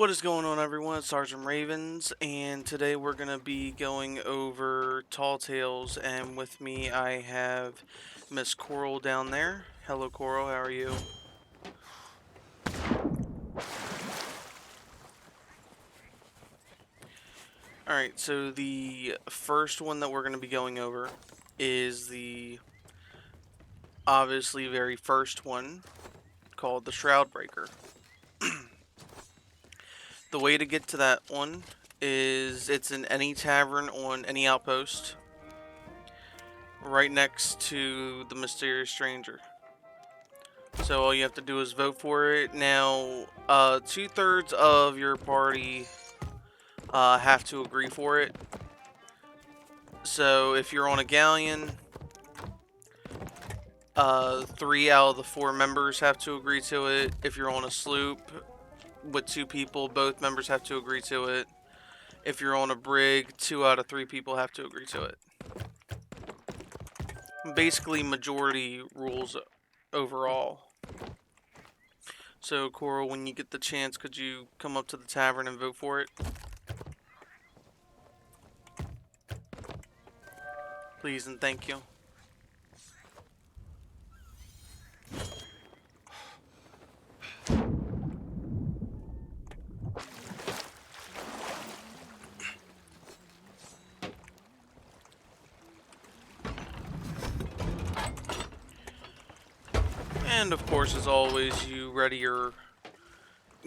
What is going on, everyone? It's Sergeant Ravens, and today we're going to be going over Tall Tales, and with me I have Miss Coral down there. Hello, Coral, how are you? Alright, so the first one that we're going to be going over is the obviously very first one, called the Shroudbreaker. The way to get to that one is it's in any tavern on any outpost, right next to the mysterious stranger. So all you have to do is vote for it. Now, 2/3 of your party have to agree for it. So if you're on a galleon, 3 out of the 4 members have to agree to it. If you're on a sloop with 2 people, both members have to agree to it. If you're on a brig, 2 out of 3 people have to agree to it. Basically, majority rules overall. So, Coral, when you get the chance, could you come up to the tavern and vote for it? Please and thank you. And of course, as always, you ready your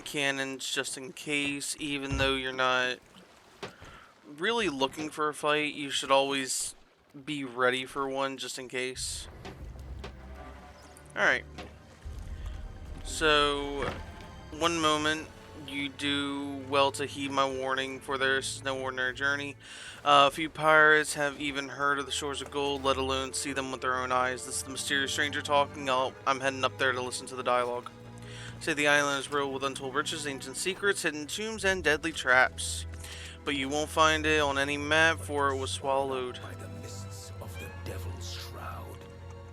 cannons just in case. Even though you're not really looking for a fight, you should always be ready for one just in case. Alright. So, one moment, you do well to heed my warning, for this is no ordinary journey. A few pirates have even heard of the shores of gold, let alone see them with their own eyes. This is the mysterious stranger talking. I'm heading up there to listen to the dialogue. Say the island is riddled with untold riches, ancient secrets, hidden tombs, and deadly traps. But you won't find it on any map, for it was swallowed by the mists of the Devil's Shroud.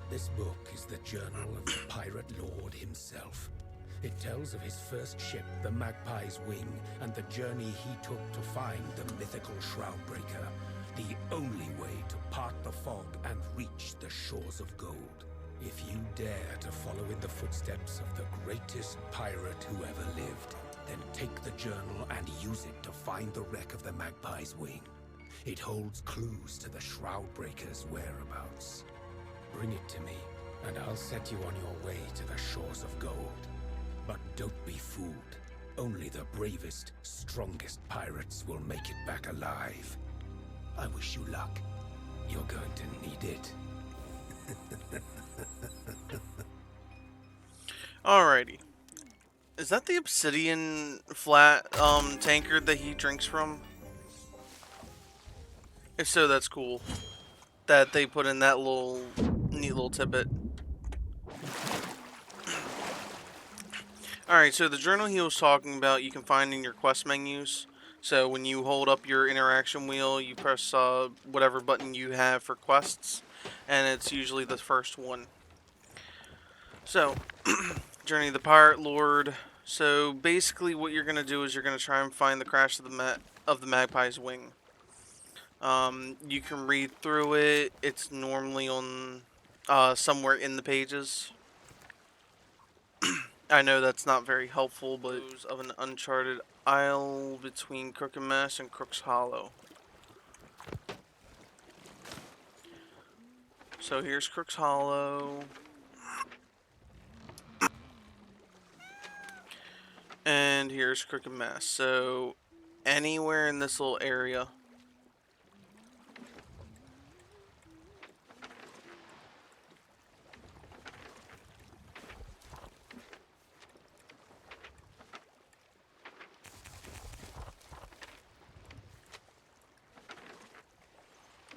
This book is the journal of the pirate lord himself. It tells of his first ship, the Magpie's Wing, and the journey he took to find the mythical Shroudbreaker, the only way to part the fog and reach the shores of gold. If you dare to follow in the footsteps of the greatest pirate who ever lived, then take the journal and use it to find the wreck of the Magpie's Wing. It holds clues to the Shroudbreaker's whereabouts. Bring it to me, and I'll set you on your way to the shores of gold. But don't be fooled. Only the bravest, strongest pirates will make it back alive. I wish you luck. You're going to need it. Alrighty. Is that the obsidian flat tankard that he drinks from? If so, that's cool. That they put in that little neat little tidbit. Alright, so the journal he was talking about you can find in your quest menus. So when you hold up your interaction wheel, you press whatever button you have for quests, and it's usually the first one. So, Journey of the Pirate Lord. So basically what you're going to do is you're going to try and find the crash of the Magpie's Wing. You can read through it. It's normally on somewhere in the pages. I know that's not very helpful, but of an uncharted isle between Crooked Mess and Crook's Hollow. So here's Crook's Hollow. And here's Crooked Mess. So anywhere in this little area.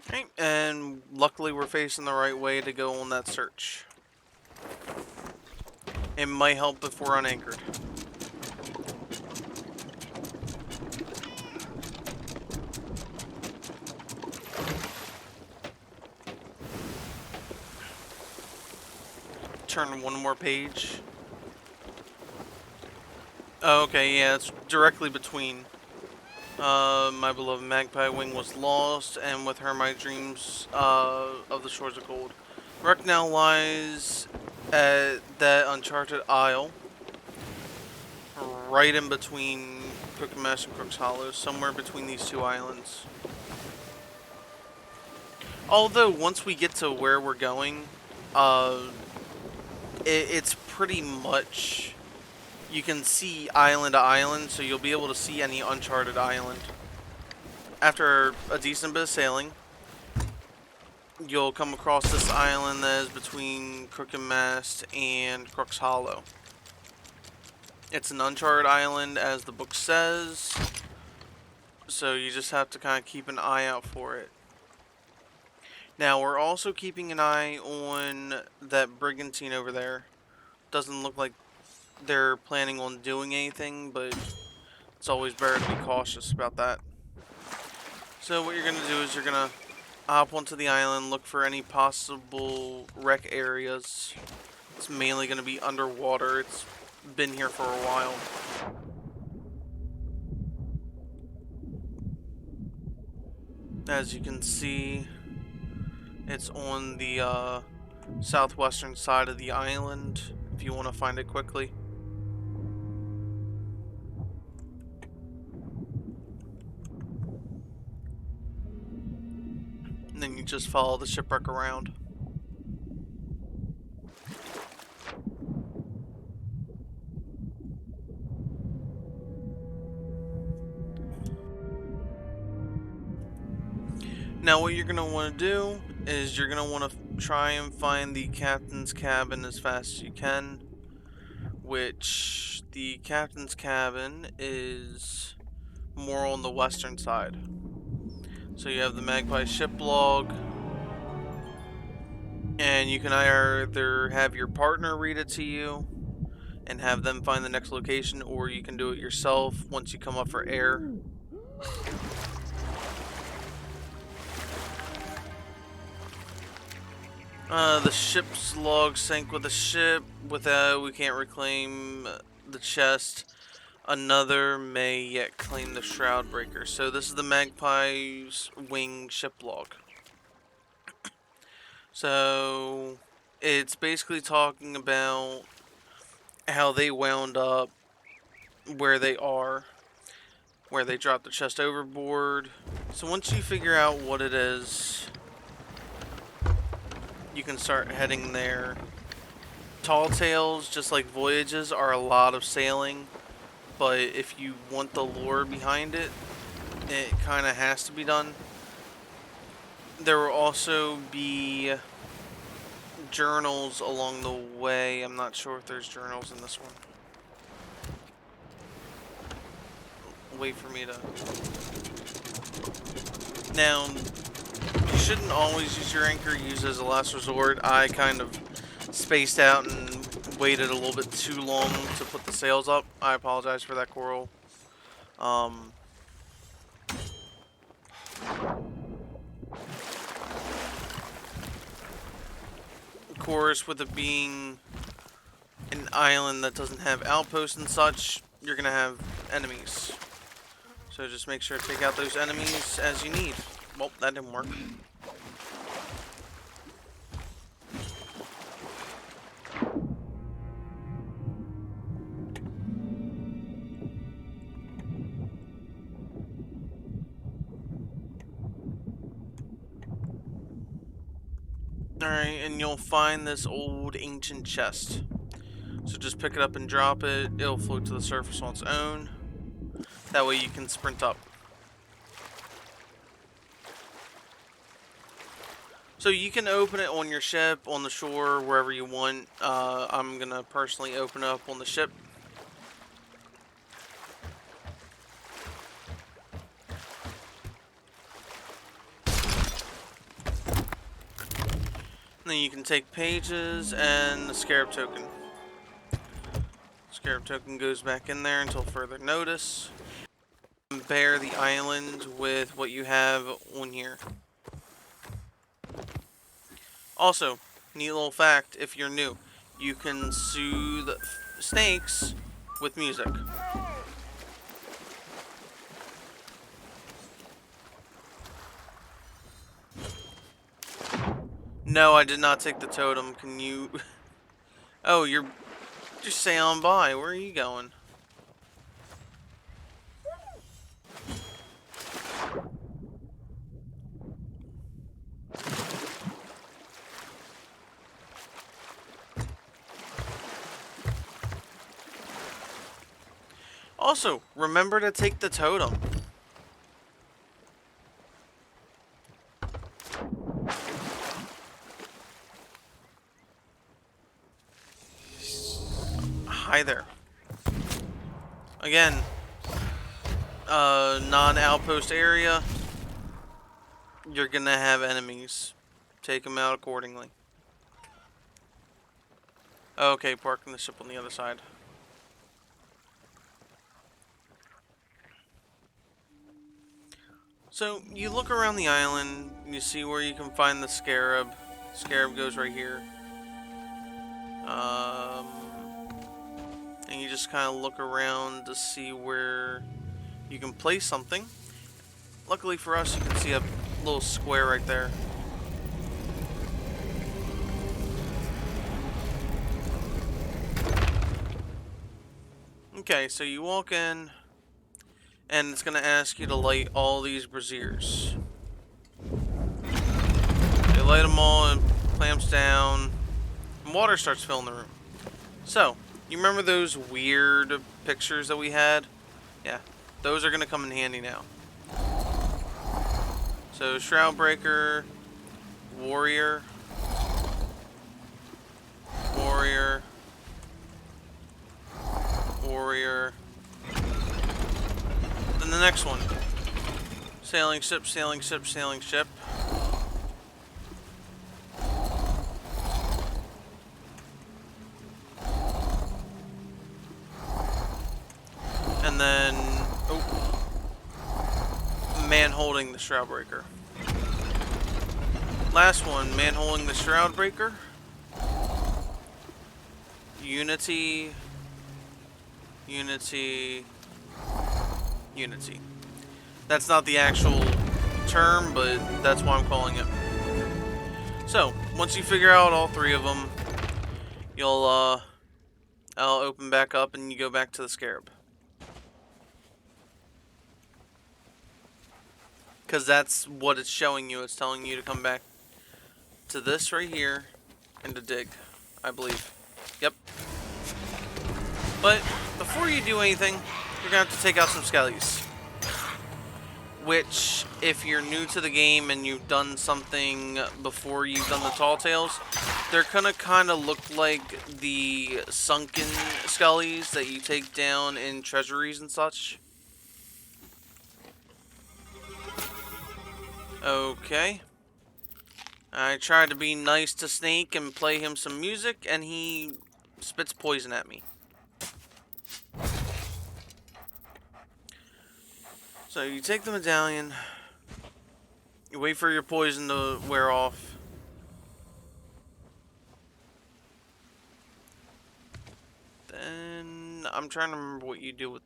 Okay, and luckily we're facing the right way to go on that search. It might help if we're unanchored. Turn one more page. Oh, okay, yeah, it's directly between. My beloved magpie wing was lost, and with her my dreams of the shores of gold. Wreck now lies at that uncharted isle, right in between Crooked Mass and Crook's Hollow, somewhere between these two islands. Although once we get to where we're going, uh, it's pretty much you can see island to island, so you'll be able to see any uncharted island. After a decent bit of sailing, you'll come across this island that is between Crooked Mast and Crook's Hollow. It's an uncharted island, as the book says, so you just have to kind of keep an eye out for it. Now, we're also keeping an eye on that brigantine over there. Doesn't look like they're planning on doing anything, but it's always better to be cautious about that. So what you're going to do is you're going to hop onto the island, look for any possible wreck areas. It's mainly going to be underwater. It's been here for a while. As you can see, it's on the southwestern side of the island, if you want to find it quickly. And then you just follow the shipwreck around. Now what you're going to want to do is you're going to want to try and find the captain's cabin as fast as you can, which the captain's cabin is more on the western side. So you have the Magpie ship log, and you can either have your partner read it to you and have them find the next location, or you can do it yourself once you come up for air. The ship's log sank with the ship. We can't reclaim the chest. Another may yet claim the Shroudbreaker. So this is the Magpie's wing ship log. So it's basically talking about how they wound up where they are, where they dropped the chest overboard. So once you figure out what it is, you can start heading there. Tall tales, just like voyages, are a lot of sailing, but if you want the lore behind it, it kind of has to be done. There will also be journals along the way. I'm not sure if there's journals in this one. Wait for me to... Now, you shouldn't always use your anchor. Use it as a last resort. I kind of spaced out and waited a little bit too long to put the sails up. I apologize for that, Coral. Of course, with it being an island that doesn't have outposts and such, you're going to have enemies. So just make sure to take out those enemies as you need. Well, that didn't work. Alright, and you'll find this old ancient chest. So just pick it up and drop it. It'll float to the surface on its own. That way you can sprint up. So you can open it on your ship, on the shore, wherever you want. I'm going to personally open it up on the ship. And then you can take pages and the scarab token. Scarab token goes back in there until further notice. Compare the island with what you have on here. Also, neat little fact, if you're new, you can soothe snakes with music. No, I did not take the totem. Can you... Oh, you're just sailing by. Where are you going? Also, remember to take the totem. Hi there. Again, non-outpost area. You're gonna have enemies. Take them out accordingly. Okay, parking the ship on the other side. So, you look around the island, you see where you can find the scarab. Scarab goes right here. And you just kind of look around to see where you can place something. Luckily for us, you can see a little square right there. Okay, so you walk in, and it's going to ask you to light all these braziers. You light them all, and clamps down, and water starts filling the room. So, you remember those weird pictures that we had? Yeah, those are going to come in handy now. So, Shroudbreaker, Warrior, Warrior, Warrior. Then the next one. Sailing ship, sailing ship, sailing ship. And then, oh, man holding the Shroudbreaker. Last one, man holding the Shroudbreaker. Unity, Unity, Unity. That's not the actual term, but that's what I'm calling it. So, once you figure out all three of them, you'll, I'll open back up and you go back to the Scarab. Because that's what it's showing you. It's telling you to come back to this right here and to dig, I believe. Yep. But before you do anything, you're going to have to take out some skellies. Which, if you're new to the game and you've done something before you've done the tall tales, they're going to kind of look like the sunken skellies that you take down in treasuries and such. Okay. I tried to be nice to Snake and play him some music, and he spits poison at me. So you take the medallion, you wait for your poison to wear off. Then, I'm trying to remember what you do with,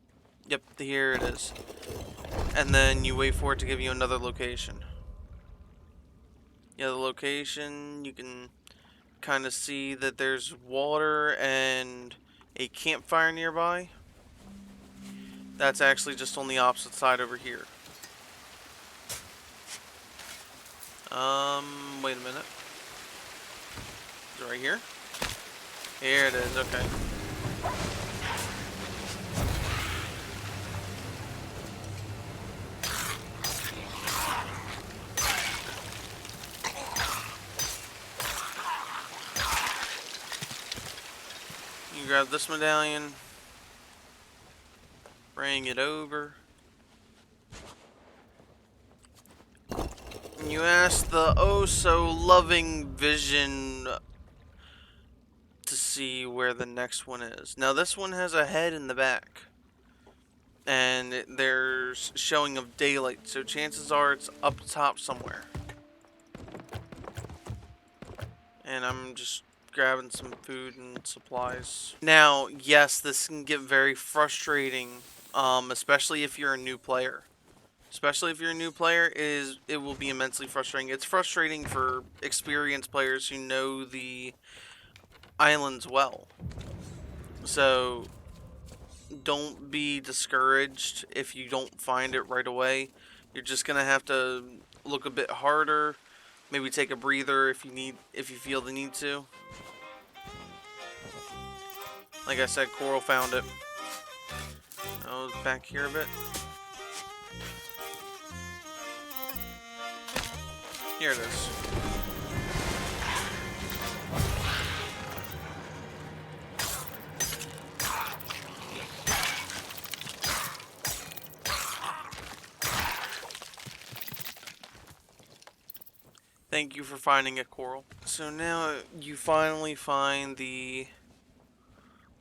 yep, here it is. And then you wait for it to give you another location. Yeah, the location, you can kind of see that there's water and a campfire nearby. That's actually just on the opposite side over here. Wait a minute. Is it right here? Here it is, okay. You grab this medallion, bring it over. And you ask the oh so loving vision to see where the next one is. Now this one has a head in the back. And there's showing of daylight, so chances are it's up top somewhere. And I'm just grabbing some food and supplies. Now, yes, this can get very frustrating, especially if you're a new player. Especially if you're a new player, it will be immensely frustrating. It's frustrating for experienced players who know the islands well. So don't be discouraged if you don't find it right away. You're just gonna have to look a bit harder. Maybe take a breather if you feel the need to. Like I said, Coral found it. Oh, back here a bit. Here it is. Thank you for finding it, Coral. So now you finally find the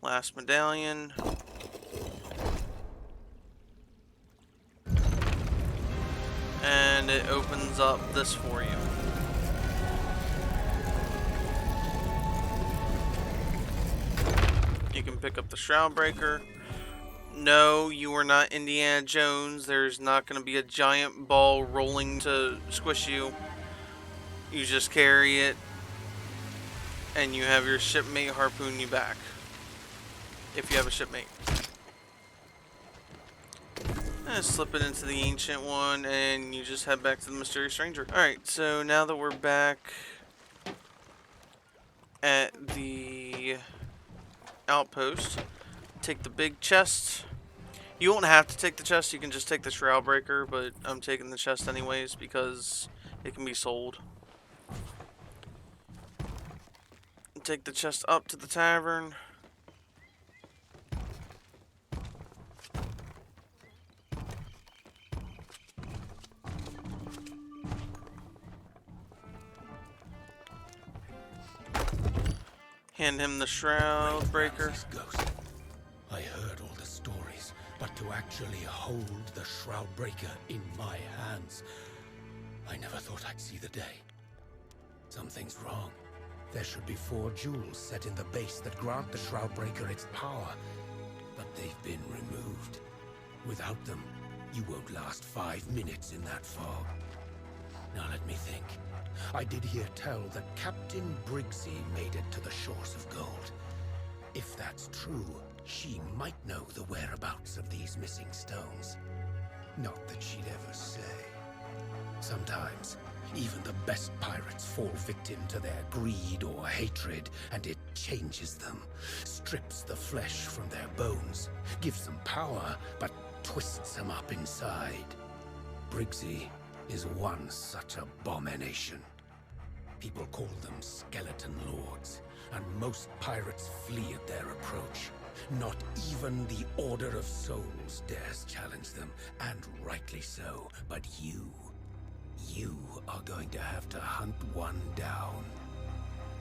last medallion. And it opens up this for you. You can pick up the Shroudbreaker. No, you are not Indiana Jones. There's not going to be a giant ball rolling to squish you. You just carry it, and you have your shipmate harpoon you back. If you have a shipmate. And slip it into the ancient one, and you just head back to the mysterious stranger. Alright, so now that we're back at the outpost, take the big chest. You won't have to take the chest, you can just take the Shroudbreaker, but I'm taking the chest anyways because it can be sold. Take the chest up to the tavern. Hand him the Shroudbreaker. I heard all the stories, but to actually hold the Shroudbreaker in my hands, I never thought I'd see the day. Something's wrong. There should be 4 jewels set in the base that grant the Shroudbreaker its power, but they've been removed. Without them, you won't last 5 minutes in that fog. Now let me think. I did hear tell that Captain Briggsy made it to the shores of gold. If that's true, she might know the whereabouts of these missing stones. Not that she'd ever say. Sometimes, even the best pirates fall victim to their greed or hatred, and it changes them, strips the flesh from their bones, gives them power, but twists them up inside. Briggsy is one such abomination. People call them skeleton lords, and most pirates flee at their approach. Not even the Order of Souls dares challenge them, and rightly so. But you are going to have to hunt one down.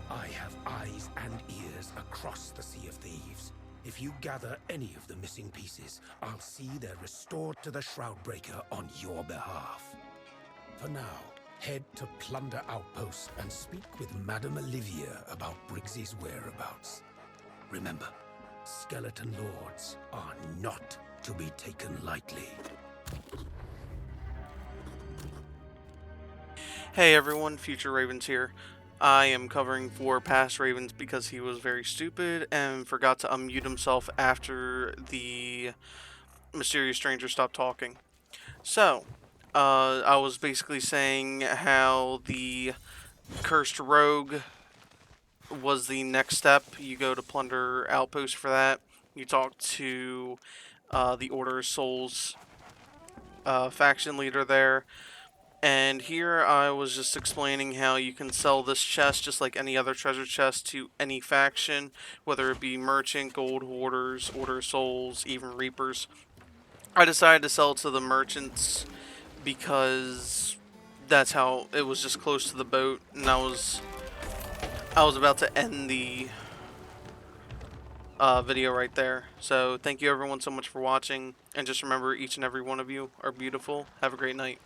I have eyes and ears across the Sea of Thieves. If you gather any of the missing pieces, I'll see they're restored to the Shroudbreaker on your behalf. For now, head to Plunder Outpost and speak with Madame Olivia about Briggsy's whereabouts. Remember, skeleton lords are not to be taken lightly. Hey everyone, Future Ravens here. I am covering for past Ravens because he was very stupid and forgot to unmute himself after the mysterious stranger stopped talking. So, I was basically saying how the cursed rogue was the next step. You go to Plunder Outpost for that. You talk to the Order of Souls faction leader there. And here I was just explaining how you can sell this chest just like any other treasure chest to any faction, whether it be merchant, gold hoarders, Order of Souls, even reapers. I decided to sell it to the merchants because that's how it was, just close to the boat, and I was about to end the video right there. So thank you everyone so much for watching, and just remember, each and every one of you are beautiful. Have a great night.